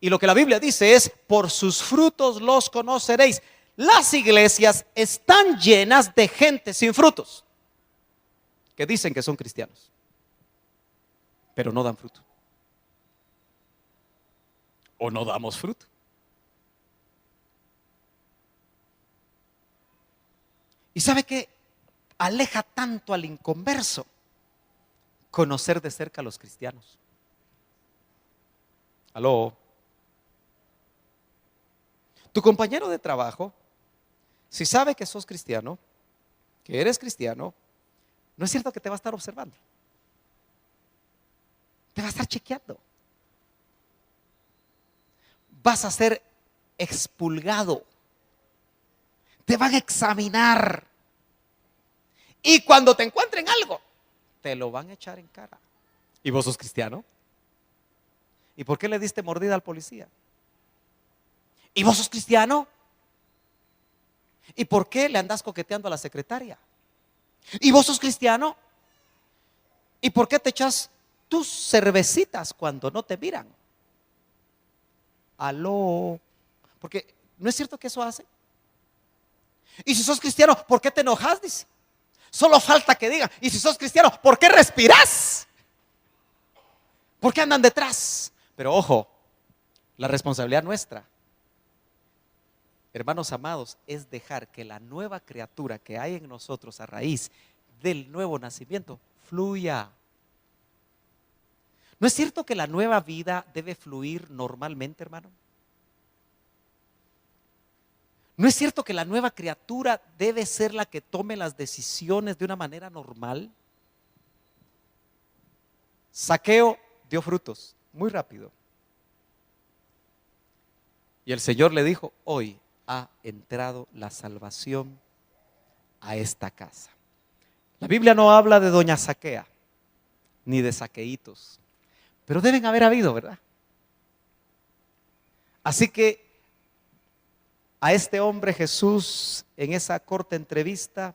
Y lo que la Biblia dice es: por sus frutos los conoceréis. Las iglesias están llenas de gente sin frutos, que dicen que son cristianos, pero no dan fruto. O no damos fruto. ¿Y sabe qué aleja tanto al inconverso? Conocer de cerca a los cristianos. Aló. Tu compañero de trabajo, si sabe que sos cristiano, que eres cristiano, no es cierto que te va a estar observando. Te va a estar chequeando. Vas a ser expulgado. Te van a examinar. Y cuando te encuentren algo, te lo van a echar en cara. ¿Y vos sos cristiano? ¿Y por qué le diste mordida al policía? ¿Y vos sos cristiano? ¿Y por qué le andás coqueteando a la secretaria? ¿Y vos sos cristiano? ¿Y por qué te echas tus cervecitas cuando no te miran? Aló. Porque no es cierto que eso hace. Y si sos cristiano, ¿por qué te enojas? Dice. Solo falta que digan: y si sos cristiano, ¿por qué respiras? ¿Por qué andan detrás? Pero ojo, la responsabilidad nuestra, hermanos amados, es dejar que la nueva criatura que hay en nosotros a raíz del nuevo nacimiento fluya. ¿No es cierto que la nueva vida debe fluir normalmente, hermano? ¿No es cierto que la nueva criatura debe ser la que tome las decisiones de una manera normal? Zaqueo dio frutos muy rápido. Y el Señor le dijo: hoy ha entrado la salvación a esta casa. La Biblia no habla de doña Zaquea ni de saqueitos, pero deben haber habido, ¿verdad? Así que a este hombre Jesús, en esa corta entrevista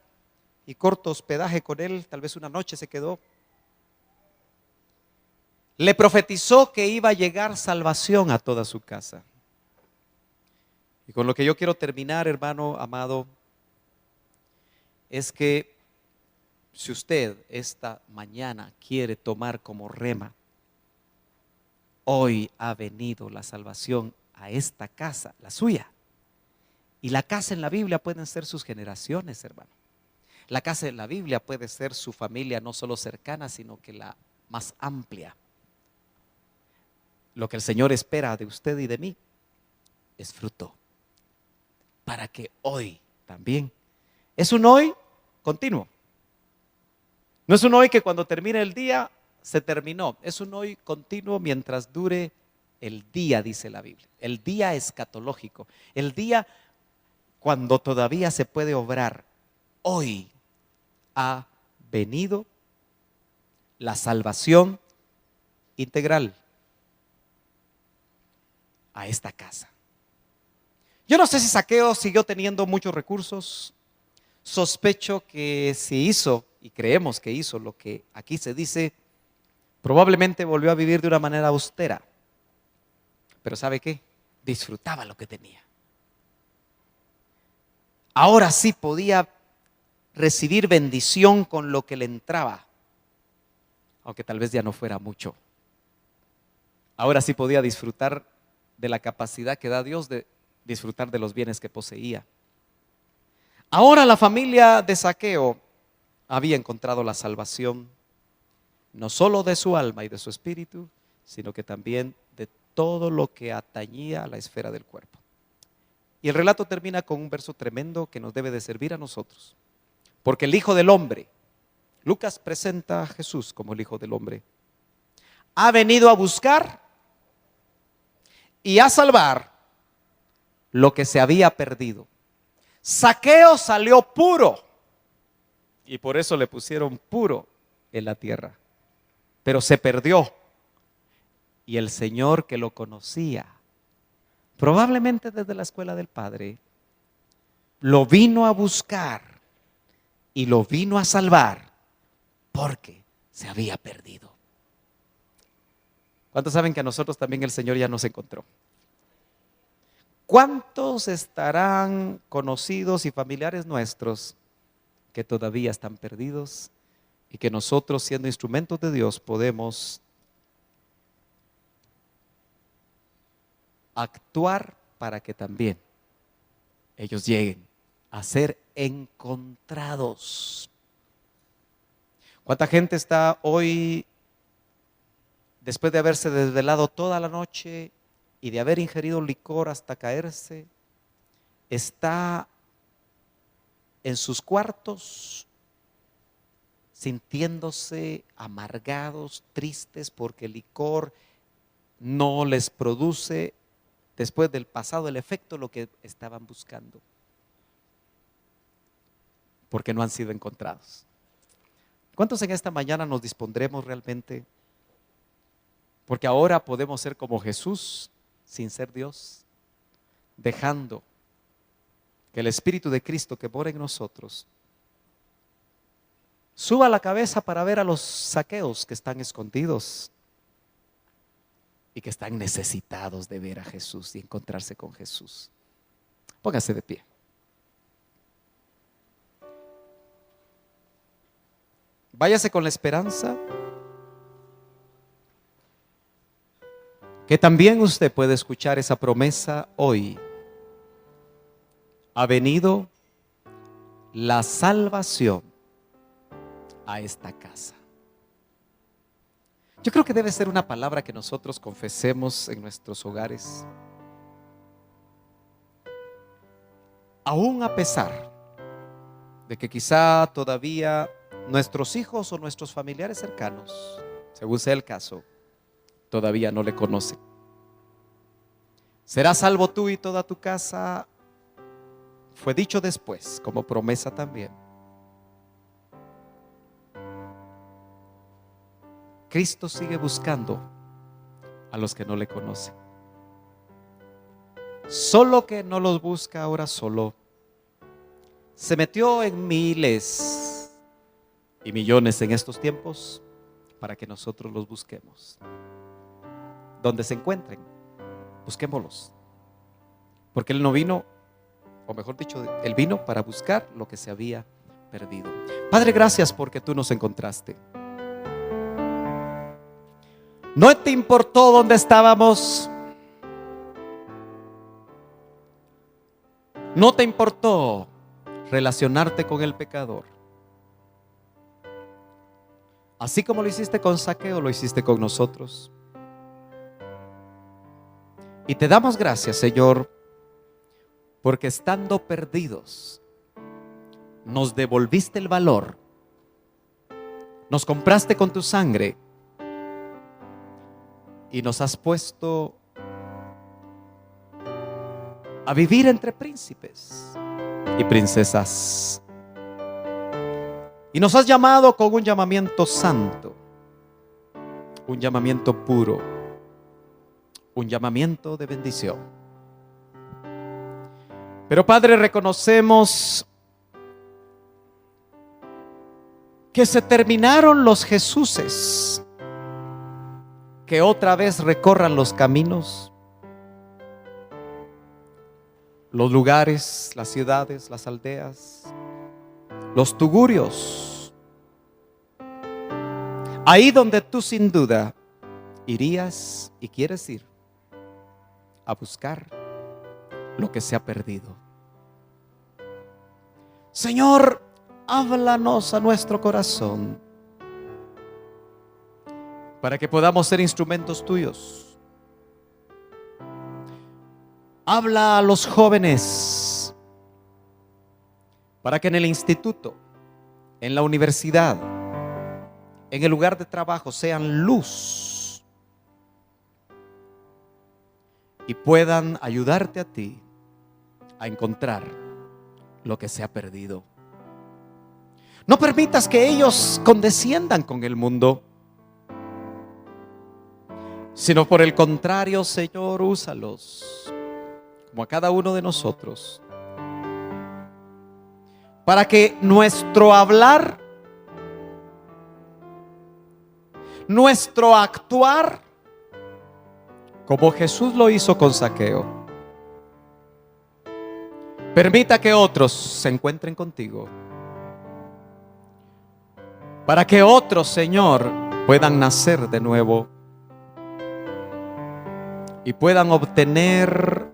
y corto hospedaje con él, tal vez una noche se quedó, le profetizó que iba a llegar salvación a toda su casa. Y con lo que yo quiero terminar, hermano amado, es que si usted esta mañana quiere tomar como rema: hoy ha venido la salvación a esta casa, la suya. Y la casa en la Biblia pueden ser sus generaciones, hermano. La casa en la Biblia puede ser su familia, no solo cercana, sino que la más amplia. Lo que el Señor espera de usted y de mí es fruto, para que hoy también, es un hoy continuo. No es un hoy que cuando termine el día se terminó. Es un hoy continuo mientras dure el día, dice la Biblia. El día escatológico, el día cuando todavía se puede obrar. Hoy ha venido la salvación integral a esta casa. Yo no sé si Zaqueo siguió teniendo muchos recursos. Sospecho que si hizo, y creemos que hizo lo que aquí se dice, probablemente volvió a vivir de una manera austera. Pero ¿sabe qué? Disfrutaba lo que tenía. Ahora sí podía recibir bendición con lo que le entraba, aunque tal vez ya no fuera mucho. Ahora sí podía disfrutar de la capacidad que da Dios de disfrutar de los bienes que poseía. Ahora la familia de Zaqueo había encontrado la salvación, no solo de su alma y de su espíritu, sino que también de todo lo que atañía a la esfera del cuerpo. Y el relato termina con un verso tremendo que nos debe de servir a nosotros. Porque el Hijo del Hombre, Lucas presenta a Jesús como el Hijo del Hombre, ha venido a buscar y a salvar lo que se había perdido. Zaqueo salió puro y por eso le pusieron puro en la tierra. Pero se perdió y el Señor, que lo conocía, probablemente desde la escuela del Padre, lo vino a buscar y lo vino a salvar porque se había perdido. ¿Cuántos saben que a nosotros también el Señor ya nos encontró? ¿Cuántos estarán conocidos y familiares nuestros que todavía están perdidos y que nosotros, siendo instrumentos de Dios, podemos actuar para que también ellos lleguen a ser encontrados? ¿Cuánta gente está hoy, después de haberse desvelado toda la noche y de haber ingerido licor hasta caerse, está en sus cuartos sintiéndose amargados, tristes, porque el licor no les produce, después del pasado, el efecto lo que estaban buscando, porque no han sido encontrados? ¿Cuántos en esta mañana nos dispondremos realmente? Porque ahora podemos ser como Jesús sin ser Dios, dejando que el Espíritu de Cristo que mora en nosotros suba la cabeza para ver a los zaqueos que están escondidos y que están necesitados de ver a Jesús y encontrarse con Jesús. Póngase de pie. Váyase con la esperanza que también usted puede escuchar esa promesa hoy. Ha venido la salvación a esta casa. Yo creo que debe ser una palabra que nosotros confesemos en nuestros hogares, aún a pesar de que quizá todavía nuestros hijos o nuestros familiares cercanos, según sea el caso, todavía no le conocen. Serás salvo tú y toda tu casa. Fue dicho después, como promesa también. Cristo sigue buscando a los que no le conocen. Solo que no los busca ahora solo. Se metió en miles y millones en estos tiempos para que nosotros los busquemos. Donde se encuentren, busquémoslos. Porque Él no vino, o mejor dicho, Él vino para buscar lo que se había perdido. Padre, gracias porque tú nos encontraste. No te importó dónde estábamos. No te importó relacionarte con el pecador. Así como lo hiciste con Zaqueo, lo hiciste con nosotros. Y te damos gracias, Señor, porque estando perdidos, nos devolviste el valor. Nos compraste con tu sangre y nos has puesto a vivir entre príncipes y princesas. Y nos has llamado con un llamamiento santo, un llamamiento puro, un llamamiento de bendición. Pero Padre, reconocemos que se terminaron los Jesuses que otra vez recorran los caminos, los lugares, las ciudades, las aldeas, los tugurios, ahí donde tú sin duda irías y quieres ir a buscar lo que se ha perdido. Señor, háblanos a nuestro corazón para que podamos ser instrumentos tuyos. Habla a los jóvenes para que en el instituto, en la universidad, en el lugar de trabajo sean luz y puedan ayudarte a ti a encontrar lo que se ha perdido. No permitas que ellos condesciendan con el mundo, sino por el contrario, Señor, úsalos, como a cada uno de nosotros, para que nuestro hablar, nuestro actuar, como Jesús lo hizo con Zaqueo, permita que otros se encuentren contigo, para que otros, Señor, puedan nacer de nuevo y puedan obtener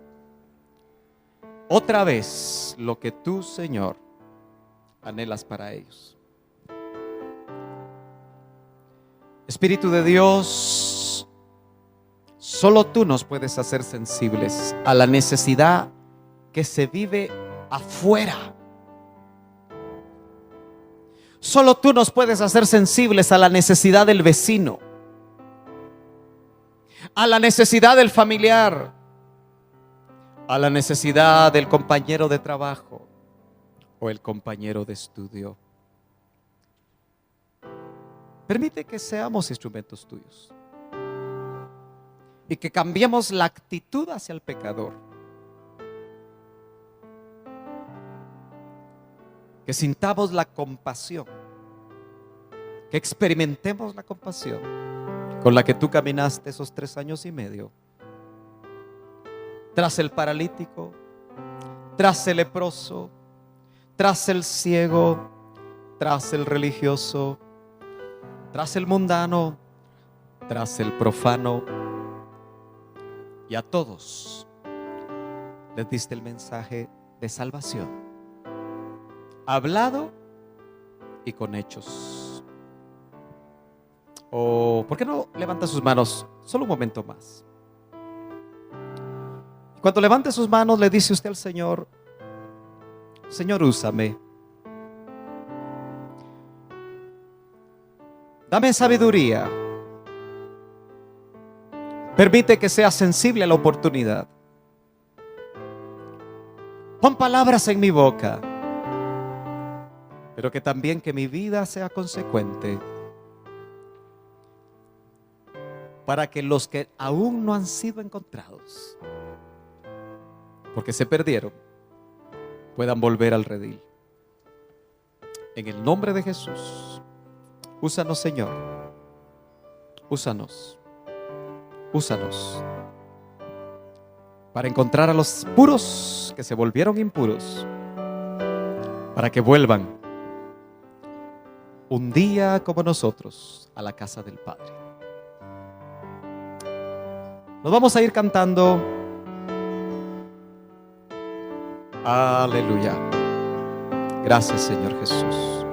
otra vez lo que tú, Señor, anhelas para ellos. Espíritu de Dios, solo tú nos puedes hacer sensibles a la necesidad que se vive afuera. Solo tú nos puedes hacer sensibles a la necesidad del vecino, a la necesidad del familiar, a la necesidad del compañero de trabajo o el compañero de estudio. Permite que seamos instrumentos tuyos y que cambiemos la actitud hacia el pecador, que sintamos la compasión, que experimentemos la compasión con la que tú caminaste esos 3 años y medio tras el paralítico, tras el leproso, tras el ciego, tras el religioso, tras el mundano, tras el profano, y a todos les diste el mensaje de salvación, hablado y con hechos. ¿Por qué no levanta sus manos solo un momento más? Cuando levante sus manos, le dice usted al Señor: Señor, úsame. Dame sabiduría. Permite que sea sensible a la oportunidad. Pon palabras en mi boca, pero que también que mi vida sea consecuente, para que los que aún no han sido encontrados, porque se perdieron, puedan volver al redil. En el nombre de Jesús, úsanos, Señor. Úsanos. Úsanos para encontrar a los puros que se volvieron impuros, para que vuelvan un día como nosotros a la casa del Padre. Nos vamos a ir cantando. Aleluya. Gracias, Señor Jesús.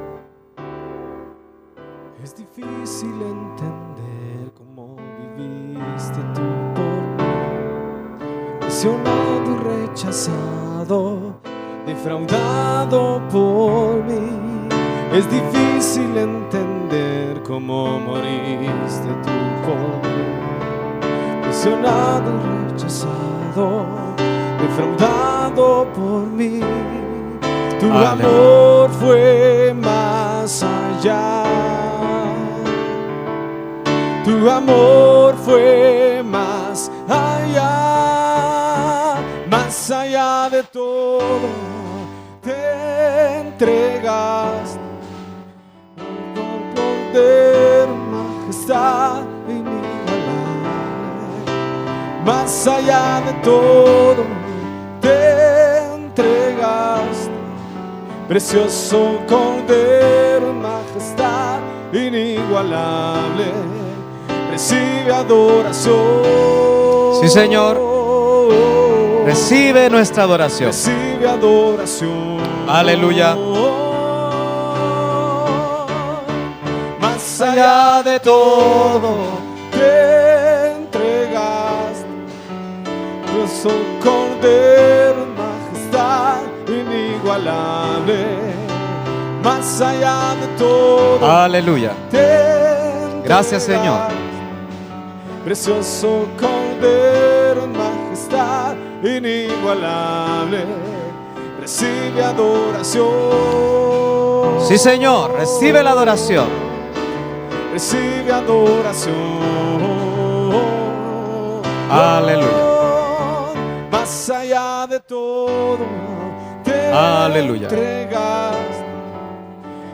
Es difícil entender cómo viviste tú por mí, traicionado y rechazado, defraudado por mí. Es difícil entender cómo moriste tú por mí, traicionado y rechazado, defraudado por mí. Tu amor fue más allá. Tu amor fue más allá de todo. Te entregaste con poder, majestad inigualable. Más allá de todo, te entregaste, precioso Cordero, majestad inigualable. Recibe adoración. Sí, Señor. Recibe nuestra adoración. Recibe adoración. Aleluya. Más allá de todo, te entregaste, precioso Cordero, majestad inigualable. Más allá de todo. Aleluya. Gracias, Señor. Precioso Cordero en majestad inigualable. recibe adoración. Sí, Señor, recibe la adoración. Recibe adoración. Aleluya. Más allá de todo, te Aleluya. entregas.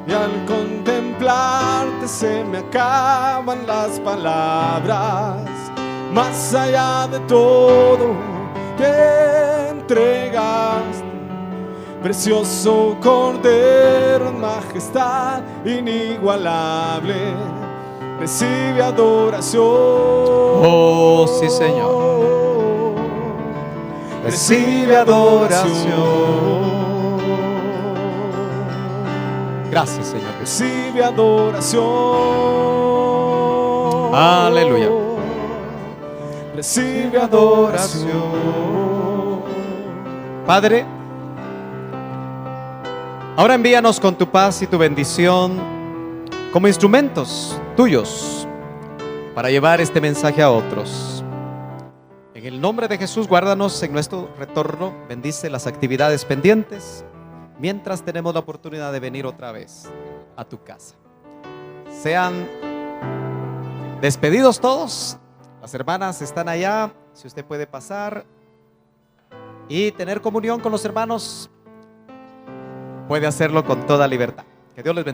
Y al contemplarte se me acaban las palabras. Más allá de todo, te entregas. Precioso Cordero en majestad inigualable, recibe adoración. Oh, sí, Señor. Recibe adoración. Gracias, Señor. Recibe adoración. Aleluya. Recibe adoración. Padre, ahora envíanos con tu paz y tu bendición como instrumentos tuyos para llevar este mensaje a otros. En el nombre de Jesús, guárdanos en nuestro retorno, bendice las actividades pendientes mientras tenemos la oportunidad de venir otra vez a tu casa. Sean despedidos todos, las hermanas están allá, si usted puede pasar y tener comunión con los hermanos, puede hacerlo con toda libertad. Que Dios les bendiga.